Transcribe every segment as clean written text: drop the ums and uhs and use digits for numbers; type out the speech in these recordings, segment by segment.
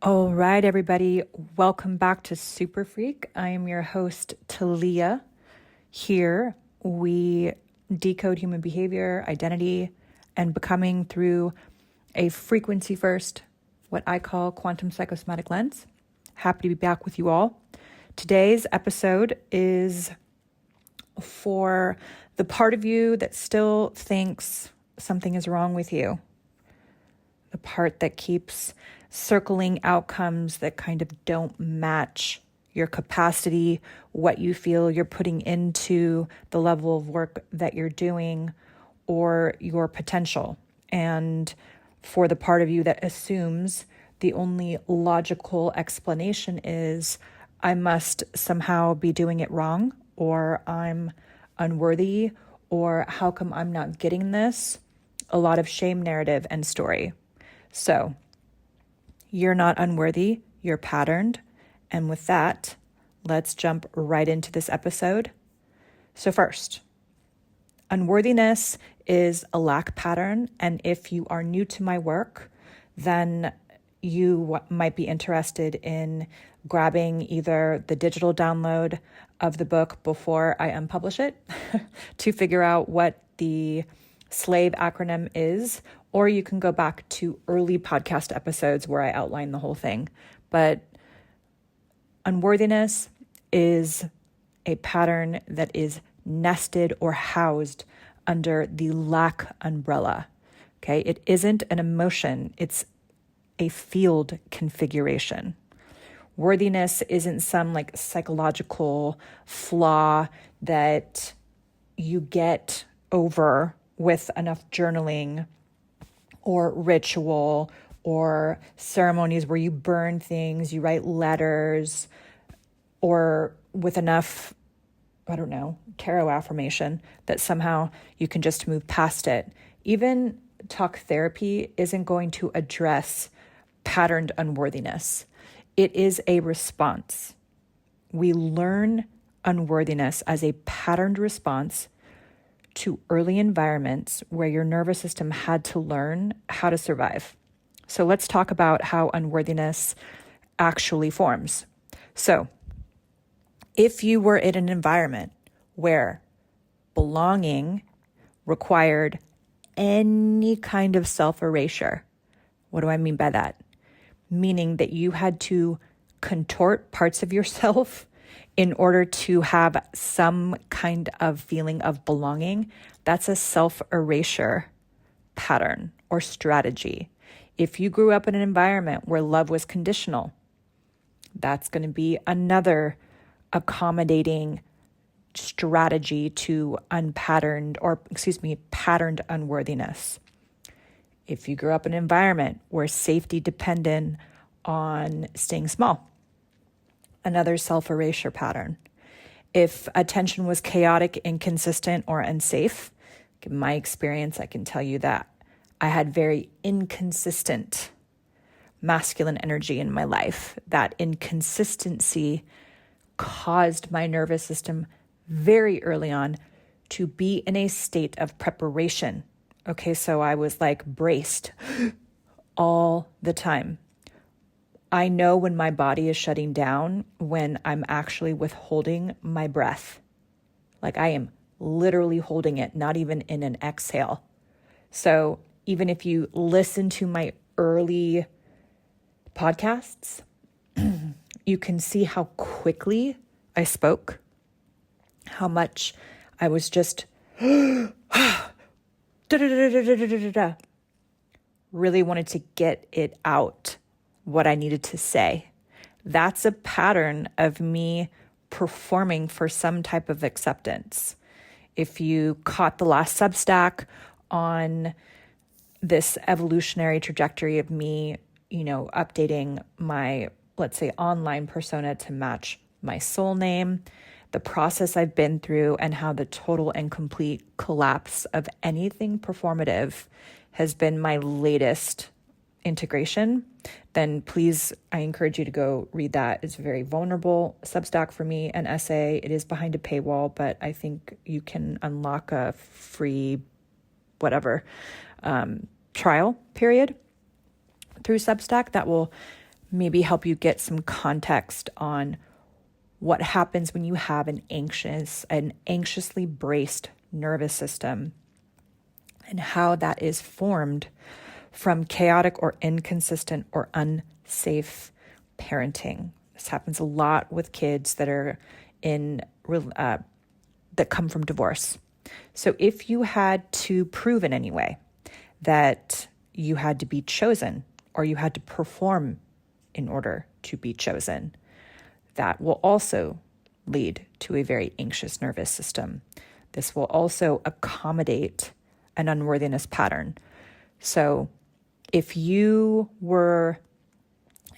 All right, everybody, welcome back to Super Freak. I am your host, Talia. Here, we decode human behavior, identity, and becoming through a frequency first, what I call quantum psychosomatic lens. Happy to be back with you all. Today's episode is for the part of you that still thinks something is wrong with you. The part that keeps circling outcomes that kind of don't match your capacity, what you feel you're putting into the level of work that you're doing, or your potential. And for the part of you that assumes the only logical explanation is, I must somehow be doing it wrong, or I'm unworthy, or how come I'm not getting this? A lot of shame narrative and story. So, you're not unworthy, you're patterned. And with that, let's jump right into this episode. So first, unworthiness is a lack pattern. And if you are new to my work, then you might be interested in grabbing either the digital download of the book before I unpublish it to figure out what the SLAVE acronym is, or you can go back to early podcast episodes where I outline the whole thing. But unworthiness is a pattern that is nested or housed under the lack umbrella. Okay, it isn't an emotion, it's a field configuration. Worthiness isn't some like psychological flaw that you get over with enough journaling or ritual or ceremonies where you burn things, you write letters, or with enough, tarot affirmation that somehow you can just move past it. Even talk therapy isn't going to address patterned unworthiness. It is a response. We learn unworthiness as a patterned response to early environments where your nervous system had to learn how to survive. So let's talk about how unworthiness actually forms. So if you were in an environment where belonging required any kind of self-erasure, what do I mean by that? Meaning that you had to contort parts of yourself in order to have some kind of feeling of belonging, that's a self-erasure pattern or strategy. If you grew up in an environment where love was conditional, that's going to be another accommodating strategy to patterned unworthiness. If you grew up in an environment where safety depended on staying small, another self-erasure pattern. If attention was chaotic, inconsistent, or unsafe, in my experience, I can tell you that I had very inconsistent masculine energy in my life. That inconsistency caused my nervous system very early on to be in a state of preparation. Okay, so I was like braced all the time. I know when my body is shutting down when I'm actually withholding my breath. Like I am literally holding it, not even in an exhale. So even if you listen to my early podcasts, you can see how quickly I spoke, how much I was just really wanted to get it out, what I needed to say. That's a pattern of me performing for some type of acceptance. If you caught the last Substack on this evolutionary trajectory of me, updating my, let's say, online persona to match my soul name, the process I've been through, and how the total and complete collapse of anything performative has been my latest integration, then please, I encourage you to go read that. It's a very vulnerable Substack for me, an essay. It is behind a paywall, but I think you can unlock a free trial period through Substack that will maybe help you get some context on what happens when you have an anxiously braced nervous system and how that is formed from chaotic or inconsistent or unsafe parenting. This happens a lot with kids that are that come from divorce. So if you had to prove in any way that you had to be chosen or you had to perform in order to be chosen, that will also lead to a very anxious nervous system. This will also accommodate an unworthiness pattern. So if you were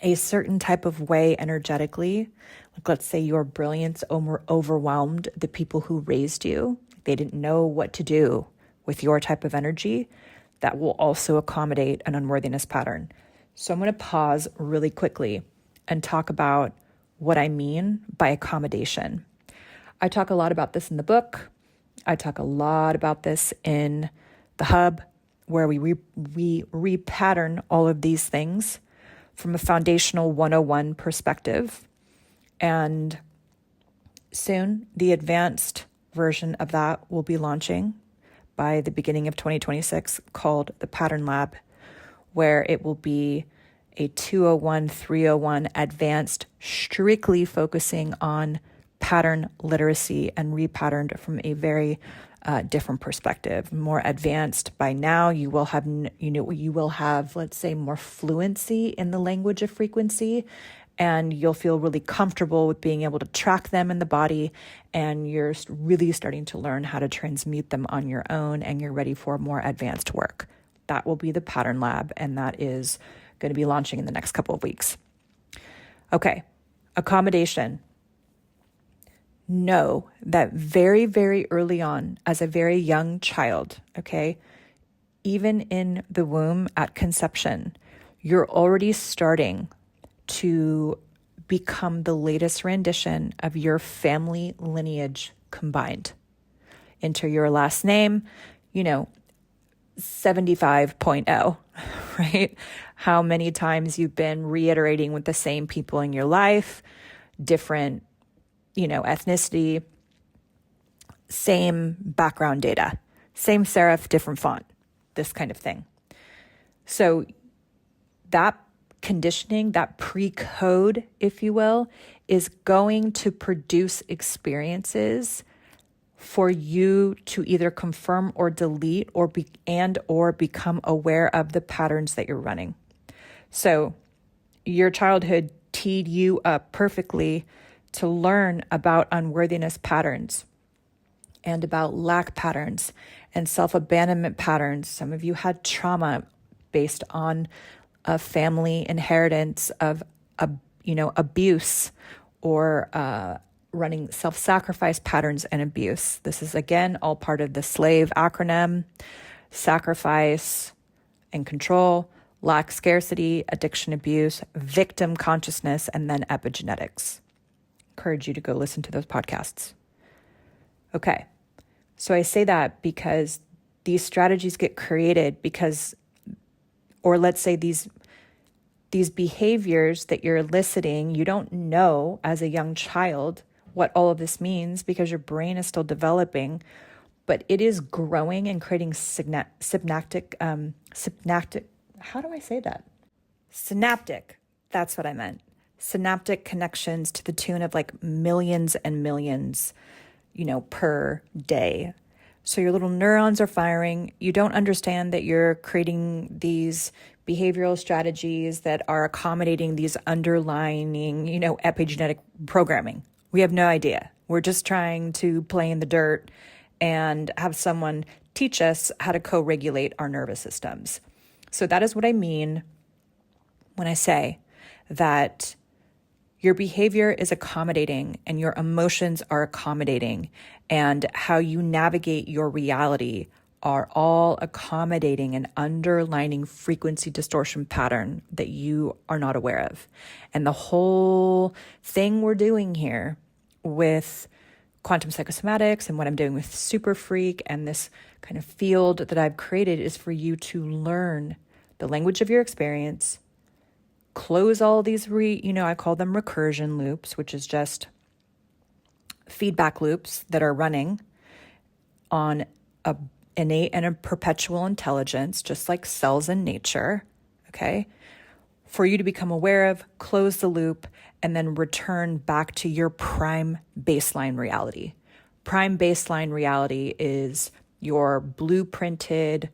a certain type of way energetically, like let's say your brilliance overwhelmed the people who raised you, they didn't know what to do with your type of energy, that will also accommodate an unworthiness pattern. So I'm going to pause really quickly and talk about what I mean by accommodation. I talk a lot about this in the book. I talk a lot about this in the hub, where we repattern all of these things from a foundational 101 perspective. And soon, the advanced version of that will be launching by the beginning of 2026, called the Pattern Lab, where it will be a 201, 301 advanced, strictly focusing on pattern literacy and repatterned from a very different perspective, more advanced. By now, you will have, let's say, more fluency in the language of frequency, and you'll feel really comfortable with being able to track them in the body, and you're really starting to learn how to transmute them on your own, and you're ready for more advanced work. That will be the Pattern Lab, and that is going to be launching in the next couple of weeks. Okay, accommodation. Know that very, very early on, as a very young child, okay, even in the womb at conception, you're already starting to become the latest rendition of your family lineage combined. Enter your last name, 75.0, right? How many times you've been reiterating with the same people in your life, different ethnicity, same background data, same serif, different font, this kind of thing. So that conditioning, that pre-code, if you will, is going to produce experiences for you to either confirm or delete or become aware of the patterns that you're running. So your childhood teed you up perfectly to learn about unworthiness patterns and about lack patterns and self-abandonment patterns. Some of you had trauma based on a family inheritance of abuse or running self-sacrifice patterns and abuse. This is, again, all part of the SLAVE acronym: sacrifice and control, lack, scarcity, addiction, abuse, victim consciousness, and then epigenetics. Encourage you to go listen to those podcasts. Okay, so I say that because these strategies get created or let's say these behaviors that you're eliciting, you don't know as a young child what all of this means because your brain is still developing, but it is growing and creating synaptic, how do I say that? Synaptic, that's what I meant. Synaptic connections to the tune of like millions and millions, per day. So your little neurons are firing. You don't understand that you're creating these behavioral strategies that are accommodating these underlying, epigenetic programming. We have no idea. We're just trying to play in the dirt and have someone teach us how to co-regulate our nervous systems. So that is what I mean when I say that your behavior is accommodating and your emotions are accommodating, and how you navigate your reality are all accommodating an underlying frequency distortion pattern that you are not aware of. And the whole thing we're doing here with quantum psychosomatics and what I'm doing with Super Freak and this kind of field that I've created is for you to learn the language of your experience, close all these, I call them recursion loops, which is just feedback loops that are running on a innate and a perpetual intelligence, just like cells in nature, okay? For you to become aware of, close the loop, and then return back to your prime baseline reality. Prime baseline reality is your blueprinted,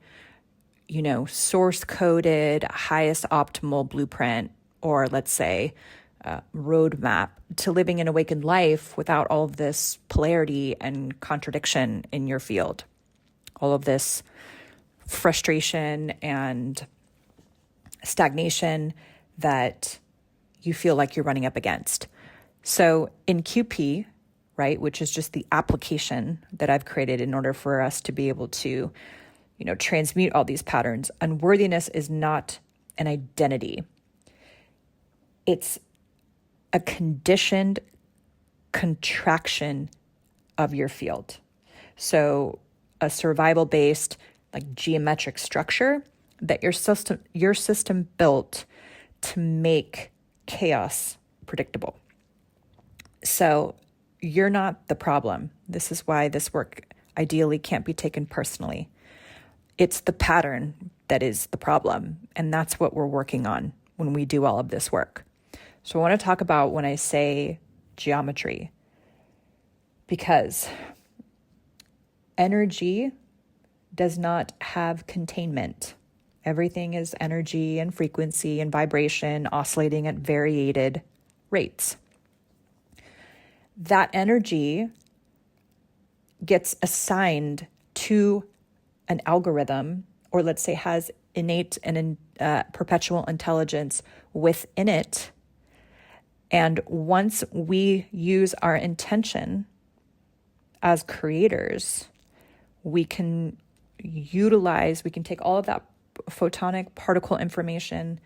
source coded, highest optimal blueprint, or let's say roadmap to living an awakened life without all of this polarity and contradiction in your field, all of this frustration and stagnation that you feel like you're running up against. So in QP, right, which is just the application that I've created in order for us to be able to, transmute all these patterns, unworthiness is not an identity. It's a conditioned contraction of your field. So a survival-based, like geometric structure that your system built to make chaos predictable. So you're not the problem. This is why this work ideally can't be taken personally. It's the pattern that is the problem, and that's what we're working on when we do all of this work. So I want to talk about when I say geometry, because energy does not have containment. Everything is energy and frequency and vibration oscillating at variated rates. That energy gets assigned to an algorithm, or let's say has innate and perpetual intelligence within it. And once we use our intention as creators, we can take all of that photonic particle information,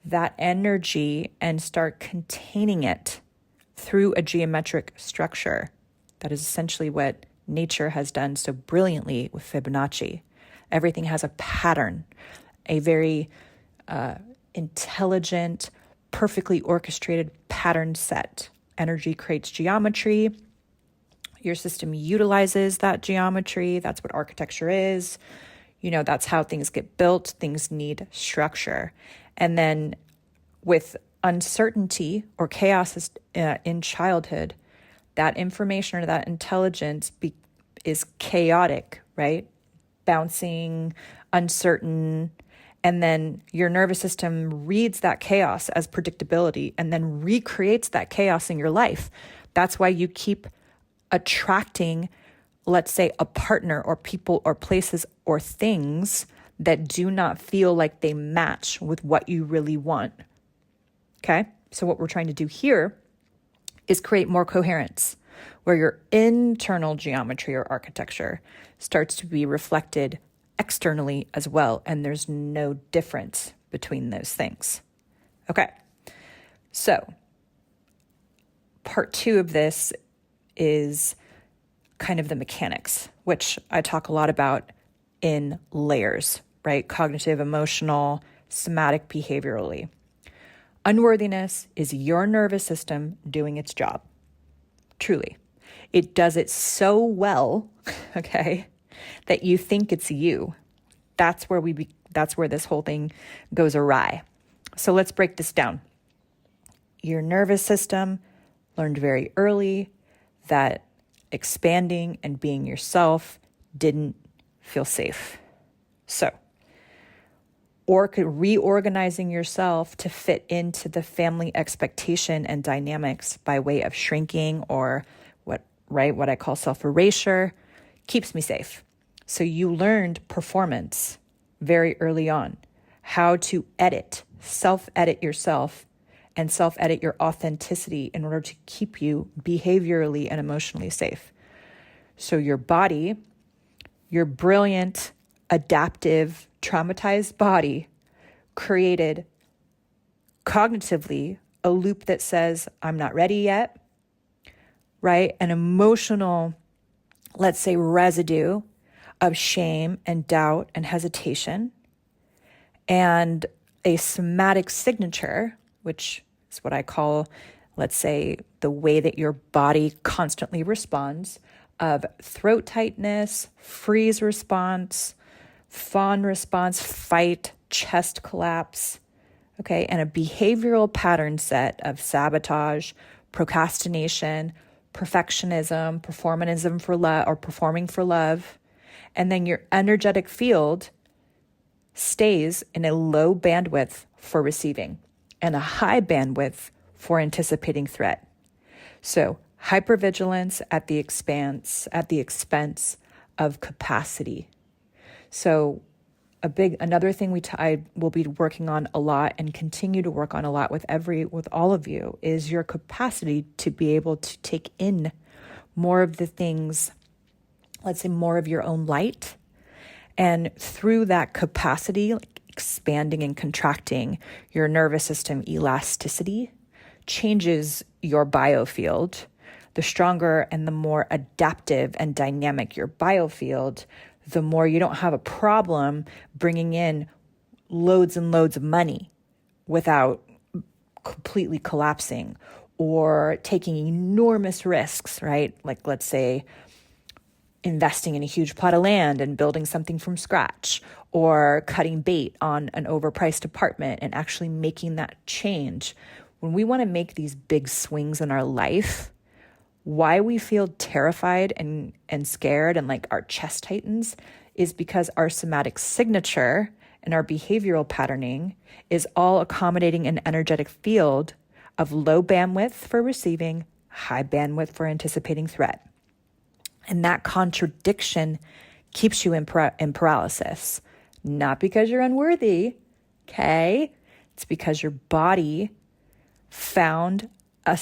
that energy, and start containing it through a geometric structure. That is essentially what nature has done so brilliantly with Fibonacci. Everything has a pattern, a very intelligent, perfectly orchestrated pattern set. Energy creates geometry. Your system utilizes that geometry. That's what architecture is. That's how things get built. Things need structure. And then with uncertainty or chaos in childhood, that information or that intelligence is chaotic, right? Bouncing, uncertain. And then your nervous system reads that chaos as predictability and then recreates that chaos in your life. That's why you keep attracting, let's say, a partner or people or places or things that do not feel like they match with what you really want. Okay? So what we're trying to do here is create more coherence, where your internal geometry or architecture starts to be reflected externally as well, and there's no difference between those things. Okay, so part 2 of this is kind of the mechanics, which I talk a lot about in layers, right? Cognitive, emotional, somatic, behaviorally. Unworthiness is your nervous system doing its job. Truly. It does it so well, okay, that you think it's you. That's where this whole thing goes awry. So let's break this down. Your nervous system learned very early that expanding and being yourself didn't feel safe. So, or reorganizing yourself to fit into the family expectation and dynamics by way of shrinking or what I call self-erasure keeps me safe. So you learned performance very early on, how to self-edit yourself and self-edit your authenticity in order to keep you behaviorally and emotionally safe. So your body, your brilliant, adaptive, traumatized body created cognitively a loop that says, I'm not ready yet, right? An emotional, let's say, residue of shame and doubt and hesitation, and a somatic signature which is what I call, let's say, the way that your body constantly responds, of throat tightness, freeze response, fawn response, fight, chest collapse, okay, and a behavioral pattern set of sabotage, procrastination, perfectionism, performanism for love, or performing for love. And then your energetic field stays in a low bandwidth for receiving and a high bandwidth for anticipating threat. So hypervigilance at the expense of capacity. So another thing I will be working on a lot and continue to work on a lot with all of you is your capacity to be able to take in more of the things, let's say more of your own light. And through that capacity, like expanding and contracting your nervous system elasticity changes your biofield. The stronger and the more adaptive and dynamic your biofield, the more you don't have a problem bringing in loads and loads of money without completely collapsing or taking enormous risks, right? Like, let's say, investing in a huge plot of land and building something from scratch, or cutting bait on an overpriced apartment and actually making that change. When we want to make these big swings in our life, why we feel terrified and scared and like our chest tightens is because our somatic signature and our behavioral patterning is all accommodating an energetic field of low bandwidth for receiving, high bandwidth for anticipating threat. And that contradiction keeps you in paralysis, not because you're unworthy, okay? It's because your body found a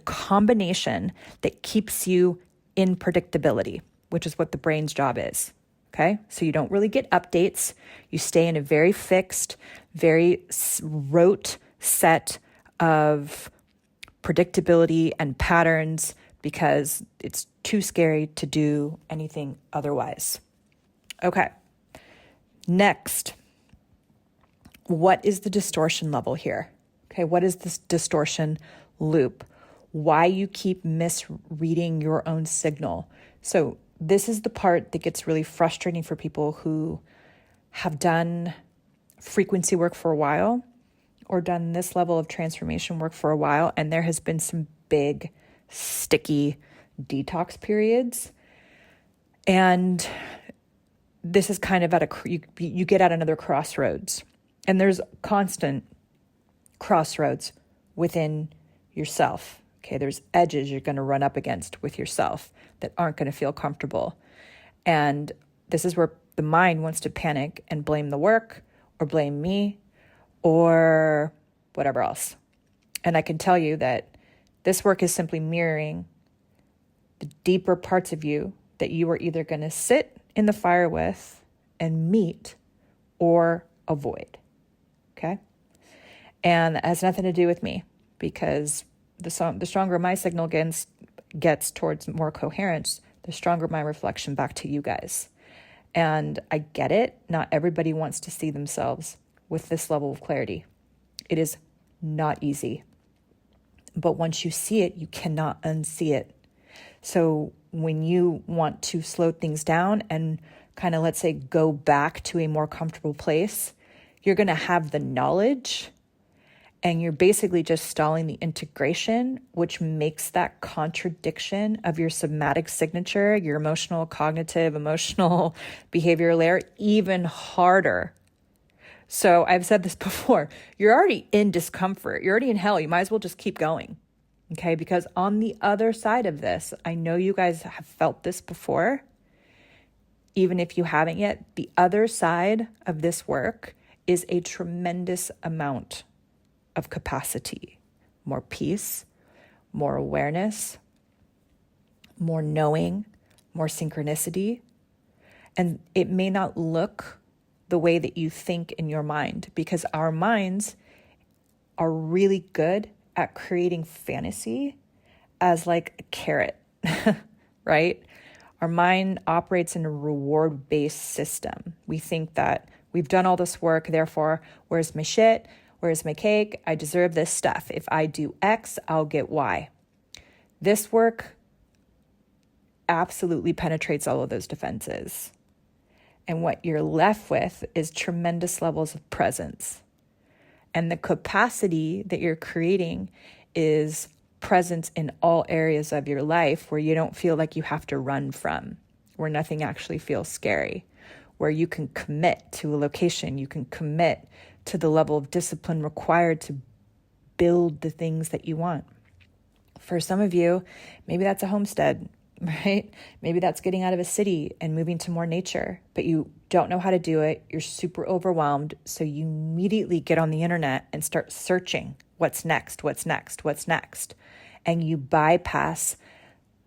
combination that keeps you in predictability, which is what the brain's job is, okay? So you don't really get updates. You stay in a very fixed, very rote set of predictability and patterns because it's too scary to do anything otherwise. Okay, next, what is the distortion level here? Okay, what is this distortion loop? Why you keep misreading your own signal? So this is the part that gets really frustrating for people who have done frequency work for a while or done this level of transformation work for a while, and there has been some big, sticky detox periods. And this is kind of you get at another crossroads. And there's constant crossroads within yourself. Okay, there's edges you're going to run up against with yourself that aren't going to feel comfortable. And this is where the mind wants to panic and blame the work or blame me or whatever else. And I can tell you that this work is simply mirroring the deeper parts of you that you are either going to sit in the fire with and meet or avoid. Okay? And it has nothing to do with me because the stronger my signal gets towards more coherence, the stronger my reflection back to you guys. And I get it. Not everybody wants to see themselves with this level of clarity. It is not easy. But once you see it, you cannot unsee it. So when you want to slow things down and kind of, let's say, go back to a more comfortable place, you're going to have the knowledge and you're basically just stalling the integration, which makes that contradiction of your somatic signature, your emotional, cognitive, emotional, behavioral layer even harder. So I've said this before, you're already in discomfort. You're already in hell. You might as well just keep going. Okay, because on the other side of this, I know you guys have felt this before. Even if you haven't yet, the other side of this work is a tremendous amount of capacity, more peace, more awareness, more knowing, more synchronicity. And it may not look the way that you think in your mind because our minds are really good at creating fantasy as like a carrot, right? Our mind operates in a reward-based system. We think that we've done all this work, therefore, where's my shit? Where's my cake? I deserve this stuff. If I do X, I'll get Y. This work absolutely penetrates all of those defenses. And what you're left with is tremendous levels of presence. And the capacity that you're creating is presence in all areas of your life where you don't feel like you have to run from, where nothing actually feels scary, where you can commit to a location, you can commit to the level of discipline required to build the things that you want. For some of you, maybe that's a homestead, right? Maybe that's getting out of a city and moving to more nature, but you don't know how to do it. You're super overwhelmed. So you immediately get on the internet and start searching what's next, what's next, what's next. And you bypass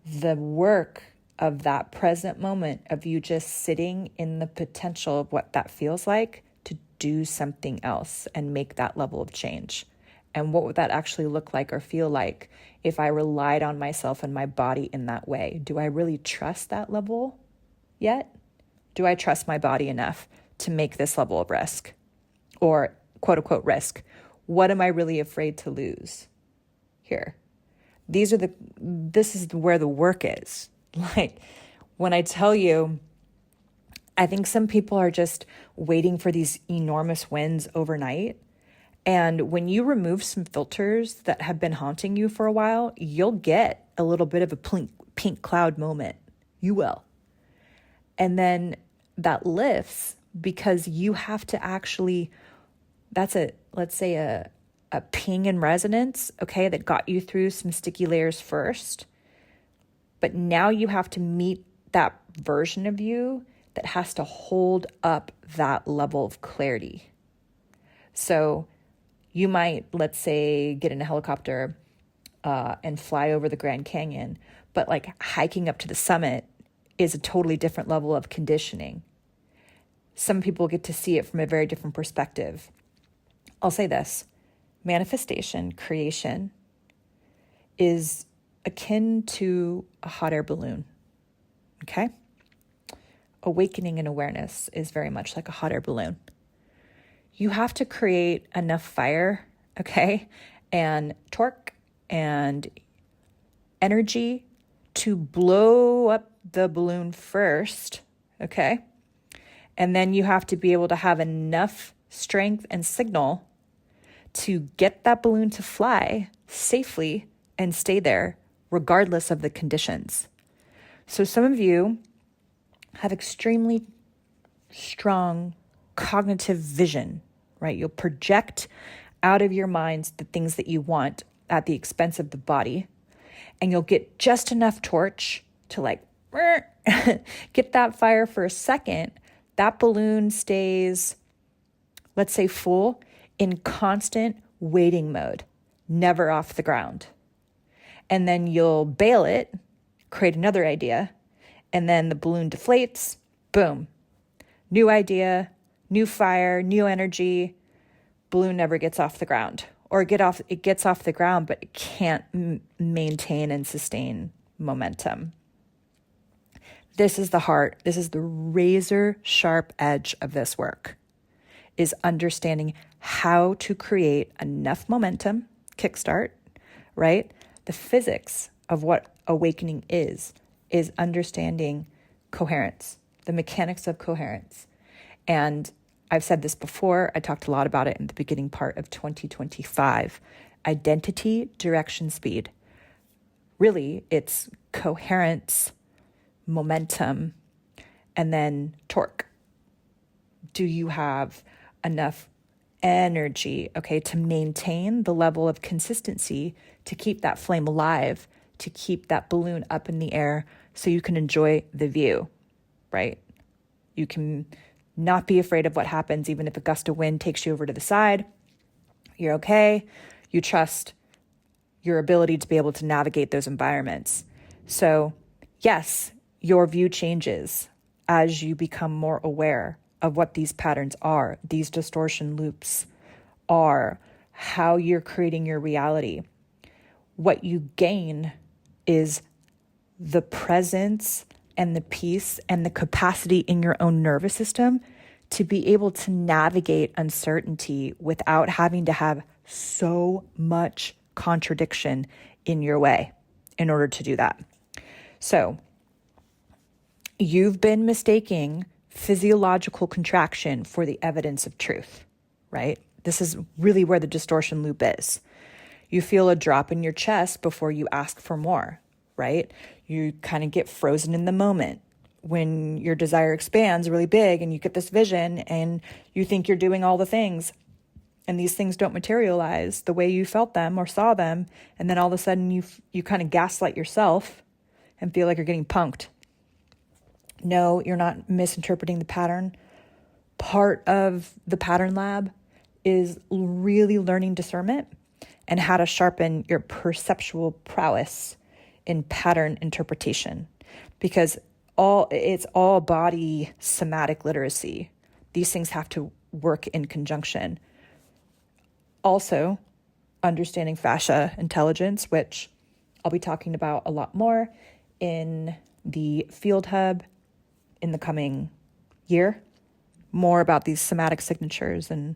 the work of that present moment of you just sitting in the potential of what that feels like to do something else and make that level of change. And what would that actually look like or feel like if I relied on myself and my body in that way? Do I really trust that level yet? Do I trust my body enough to make this level of risk or quote unquote risk? What am I really afraid to lose here? This is where the work is. Like when I tell you, I think some people are just waiting for these enormous wins overnight. And when you remove some filters that have been haunting you for a while, you'll get a little bit of a pink cloud moment. You will. And then that lifts because you have to actually, let's say a ping in resonance, okay, that got you through some sticky layers first. But now you have to meet that version of you that has to hold up that level of clarity. So you might, let's say, get in a helicopter and fly over the Grand Canyon, but like hiking up to the summit is a totally different level of conditioning. Some people get to see it from a very different perspective. I'll say this, manifestation, creation is akin to a hot air balloon, okay? Awakening and awareness is very much like a hot air balloon. You have to create enough fire, okay, and torque and energy to blow up the balloon first, okay? And then you have to be able to have enough strength and signal to get that balloon to fly safely and stay there regardless of the conditions. So some of you have extremely strong cognitive vision, right? You'll project out of your minds the things that you want at the expense of the body, and you'll get just enough torch to like get that fire for a second. That balloon stays, let's say, full in constant waiting mode, never off the ground. And then you'll bail it, create another idea, and then the balloon deflates, boom. New idea, new fire, new energy, balloon never gets off the ground. Or it gets off the ground, but it can't maintain and sustain momentum. This is the heart. This is the razor sharp edge of this work, is understanding how to create enough momentum, kickstart, right? The physics of what awakening is understanding coherence, the mechanics of coherence. And I've said this before, I talked a lot about it in the beginning part of 2025. Identity, direction, speed. Really, it's coherence, momentum, and then torque. Do you have enough energy, okay, to maintain the level of consistency, to keep that flame alive, to keep that balloon up in the air so you can enjoy the view, right? You can not be afraid of what happens, even if a gust of wind takes you over to the side. You're okay. You trust your ability to be able to navigate those environments. So yes, your view changes as you become more aware of what these patterns are, these distortion loops are, how you're creating your reality. What you gain is the presence and the peace and the capacity in your own nervous system to be able to navigate uncertainty without having to have so much contradiction in your way in order to do that. So you've been mistaking physiological contraction for the evidence of truth, right? This is really where the distortion loop is. You feel a drop in your chest before you ask for more, right? You kind of get frozen in the moment when your desire expands really big and you get this vision and you think you're doing all the things and these things don't materialize the way you felt them or saw them. And then all of a sudden you kind of gaslight yourself and feel like you're getting punked. No, you're not misinterpreting the pattern. Part of the pattern lab is really learning discernment and how to sharpen your perceptual prowess in pattern interpretation, because it's all body somatic literacy. These things have to work in conjunction. Also, understanding fascia intelligence, which I'll be talking about a lot more in the Field Hub in the coming year, more about these somatic signatures and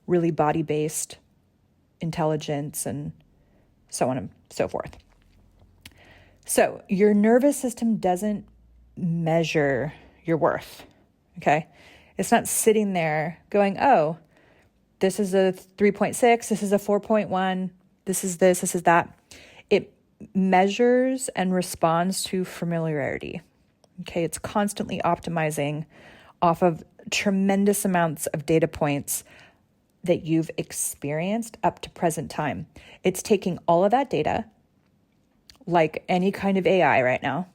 really body-based intelligence and so on and so forth. So your nervous system doesn't measure your worth, okay? It's not sitting there going, oh, this is a 3.6, this is a 4.1, this is this is that. It measures and responds to familiarity, okay? It's constantly optimizing off of tremendous amounts of data points that you've experienced up to present time. It's taking all of that data, like any kind of AI right now.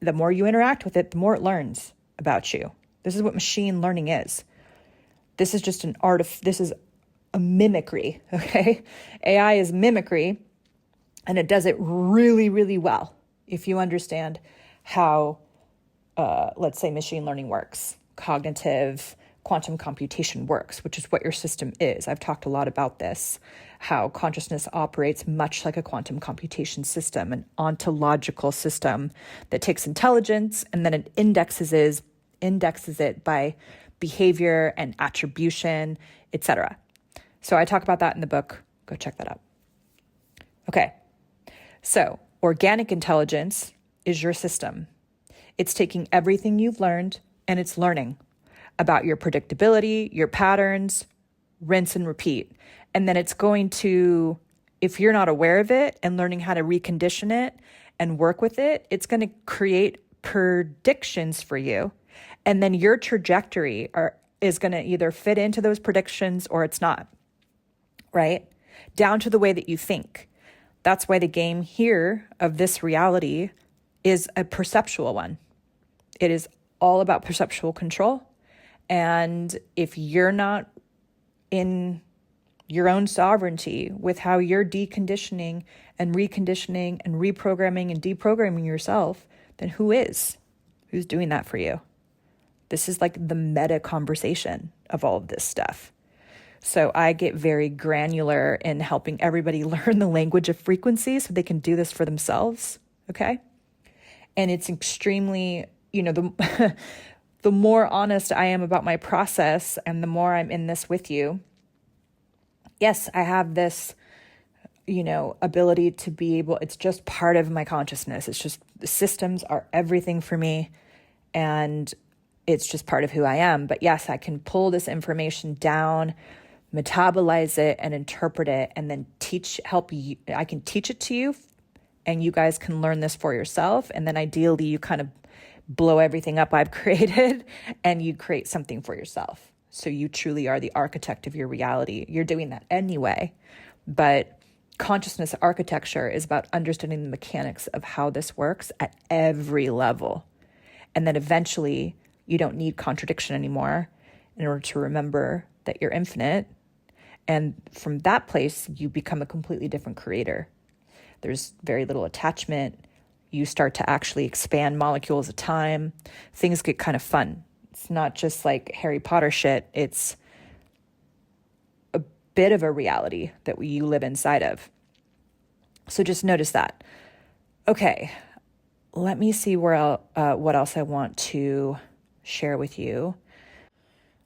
The more you interact with it, the more it learns about you. This is what machine learning is. This is just this is a mimicry, okay? AI is mimicry, and it does it really, really well if you understand how, let's say, machine learning works, cognitive quantum computation works, which is what your system is. I've talked a lot about this, how consciousness operates much like a quantum computation system, an ontological system that takes intelligence and then it indexes it by behavior and attribution, etc. So I talk about that in the book. Go check that out. Okay. So organic intelligence is your system. It's taking everything you've learned and it's learning about your predictability, your patterns, rinse and repeat. And then it's going to, if you're not aware of it and learning how to recondition it and work with it, it's going to create predictions for you. And then your trajectory is going to either fit into those predictions or it's not, right? Down to the way that you think. That's why the game here of this reality is a perceptual one. It is all about perceptual control. And if you're not in your own sovereignty with how you're deconditioning and reconditioning and reprogramming and deprogramming yourself, then who is? Who's doing that for you? This is like the meta conversation of all of this stuff. So I get very granular in helping everybody learn the language of frequency so they can do this for themselves, okay? And it's extremely, the more honest I am about my process and the more I'm in this with you, yes, I have this, ability to be able, it's just part of my consciousness. It's just the systems are everything for me and it's just part of who I am. But yes, I can pull this information down, metabolize it and interpret it and then help you. I can teach it to you and you guys can learn this for yourself. And then ideally you kind of blow everything up I've created and you create something for yourself. So you truly are the architect of your reality. You're doing that anyway. But consciousness architecture is about understanding the mechanics of how this works at every level. And then eventually you don't need contradiction anymore in order to remember that you're infinite. And from that place, you become a completely different creator. There's very little attachment. You start to actually expand molecules at a time. Things get kind of fun. It's not just like Harry Potter shit. It's a bit of a reality that you live inside of. So just notice that. Okay, let me see what else I want to share with you.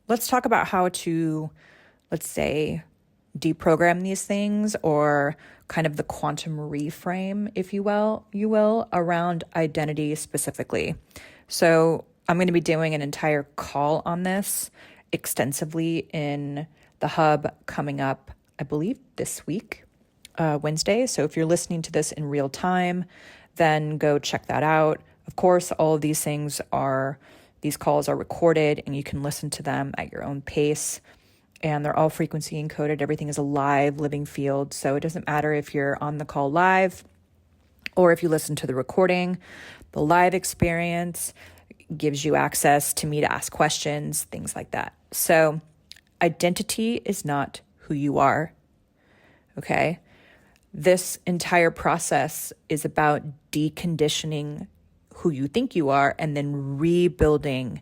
let's talk about how to, let's say, deprogram these things, or kind of the quantum reframe, if you will, around identity specifically. So I'm going to be doing an entire call on this extensively in the hub coming up, I believe, this week, Wednesday. So if you're listening to this in real time, then go check that out. Of course, all of these calls are recorded and you can listen to them at your own pace. And they're all frequency encoded. Everything is a live, living field. So it doesn't matter if you're on the call live or if you listen to the recording. The live experience gives you access to me to ask questions, things like that. So identity is not who you are, okay? This entire process is about deconditioning who you think you are and then rebuilding,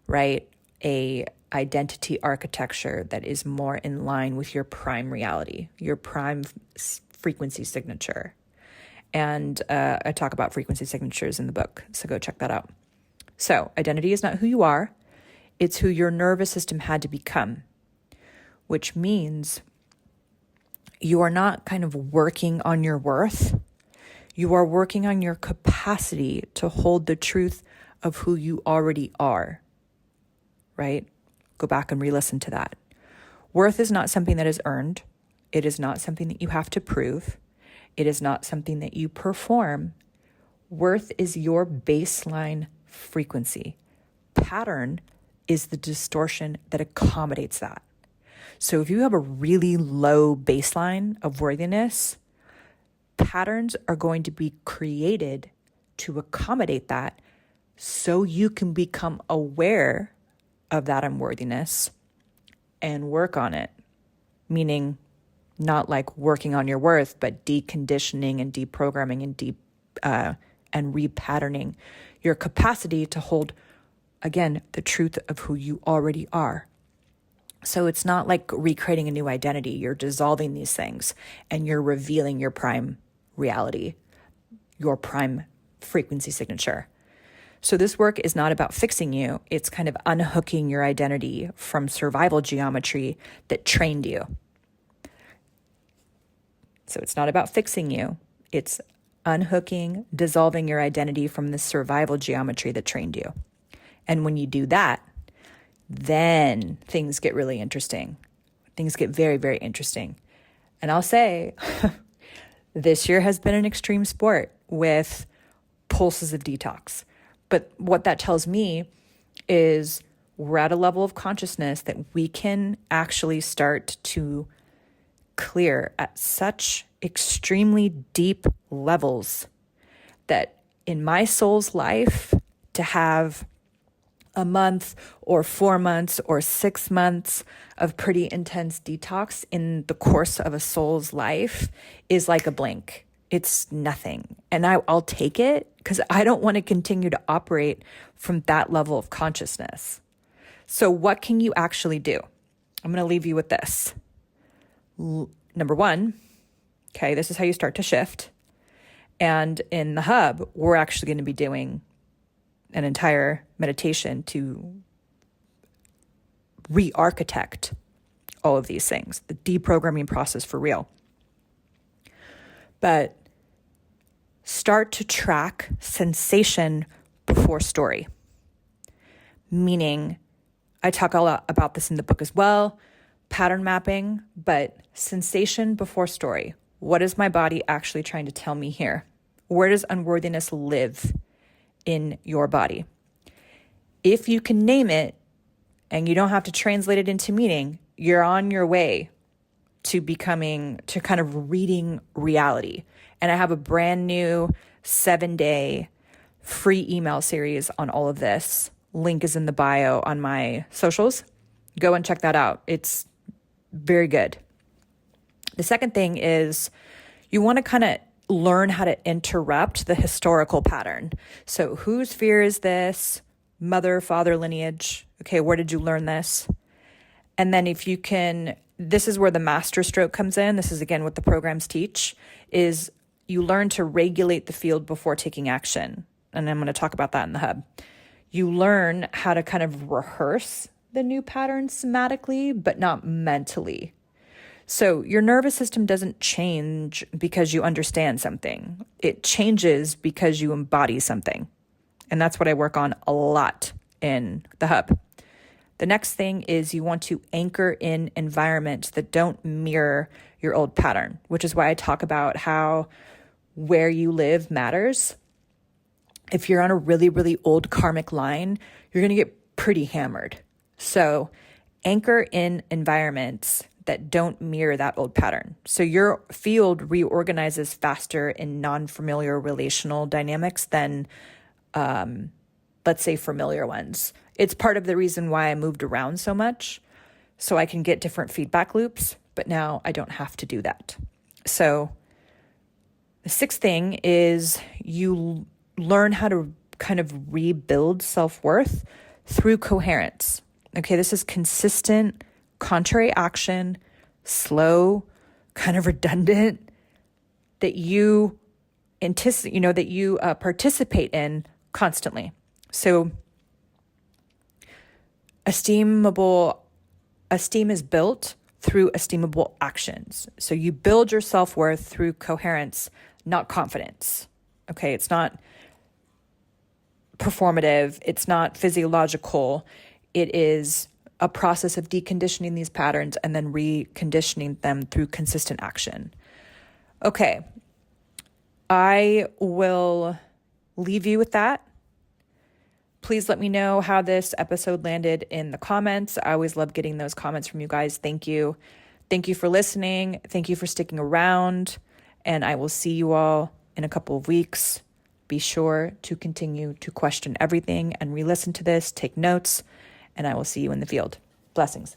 right, a identity architecture that is more in line with your prime reality, your prime frequency signature. And I talk about frequency signatures in the book, so go check that out. So identity is not who you are. It's who your nervous system had to become, which means you are not kind of working on your worth. You are working on your capacity to hold the truth of who you already are, right? Go back and re-listen to that. Worth is not something that is earned. It is not something that you have to prove. It is not something that you perform. Worth is your baseline frequency. Pattern is the distortion that accommodates that. So if you have a really low baseline of worthiness, patterns are going to be created to accommodate that so you can become aware of that unworthiness and work on it. Meaning not like working on your worth, but deconditioning and deprogramming and repatterning your capacity to hold, again, the truth of who you already are. So it's not like recreating a new identity. You're dissolving these things and you're revealing your prime reality, your prime frequency signature. So this work is not about fixing you. It's kind of unhooking your identity from survival geometry that trained you. So it's not about fixing you. It's unhooking, dissolving your identity from the survival geometry that trained you. And when you do that, then things get really interesting. Things get very, very interesting. And I'll say, this year has been an extreme sport with pulses of detox. But what that tells me is we're at a level of consciousness that we can actually start to clear at such extremely deep levels that in my soul's life, to have a month or 4 months or 6 months of pretty intense detox in the course of a soul's life is like a blink. It's nothing. And I'll take it because I don't want to continue to operate from that level of consciousness. So what can you actually do? I'm going to leave you with this. Number one, okay, this is how you start to shift. And in the hub, we're actually going to be doing an entire meditation to re-architect all of these things, the deprogramming process for real. But start to track sensation before story. Meaning, I talk a lot about this in the book as well, pattern mapping, but sensation before story. What is my body actually trying to tell me here? Where does unworthiness live in your body? If you can name it and you don't have to translate it into meaning, you're on your way to kind of reading reality. And I have a brand new 7-day free email series on all of this. Link is in the bio on my socials. Go and check that out. It's very good. The second thing is you want to kind of learn how to interrupt the historical pattern. So whose fear is this? Mother, father lineage. Okay, where did you learn this? And then if you can, this is where the master stroke comes in. This is again what the programs teach, is you learn to regulate the field before taking action. And I'm going to talk about that in the hub. You learn how to kind of rehearse the new pattern somatically, but not mentally. So your nervous system doesn't change because you understand something. It changes because you embody something. And that's what I work on a lot in the hub. The next thing is you want to anchor in environments that don't mirror your old pattern, which is why I talk about how where you live matters. If you're on a really, really old karmic line, you're going to get pretty hammered. So anchor in environments that don't mirror that old pattern. So your field reorganizes faster in non-familiar relational dynamics than, let's say, familiar ones. It's part of the reason why I moved around so much, so I can get different feedback loops, but now I don't have to do that. So the sixth thing is you learn how to kind of rebuild self-worth through coherence. Okay, this is consistent, contrary action, slow, kind of redundant, that you participate in constantly. So esteem is built through esteemable actions. So you build your self-worth through coherence, not confidence. Okay, it's not performative, it's not physiological. It is a process of deconditioning these patterns and then reconditioning them through consistent action. Okay, I will leave you with that. Please let me know how this episode landed in the comments. I always love getting those comments from you guys. Thank you. Thank you for listening. Thank you for sticking around. And I will see you all in a couple of weeks. Be sure to continue to question everything and re-listen to this, take notes, and I will see you in the field. Blessings.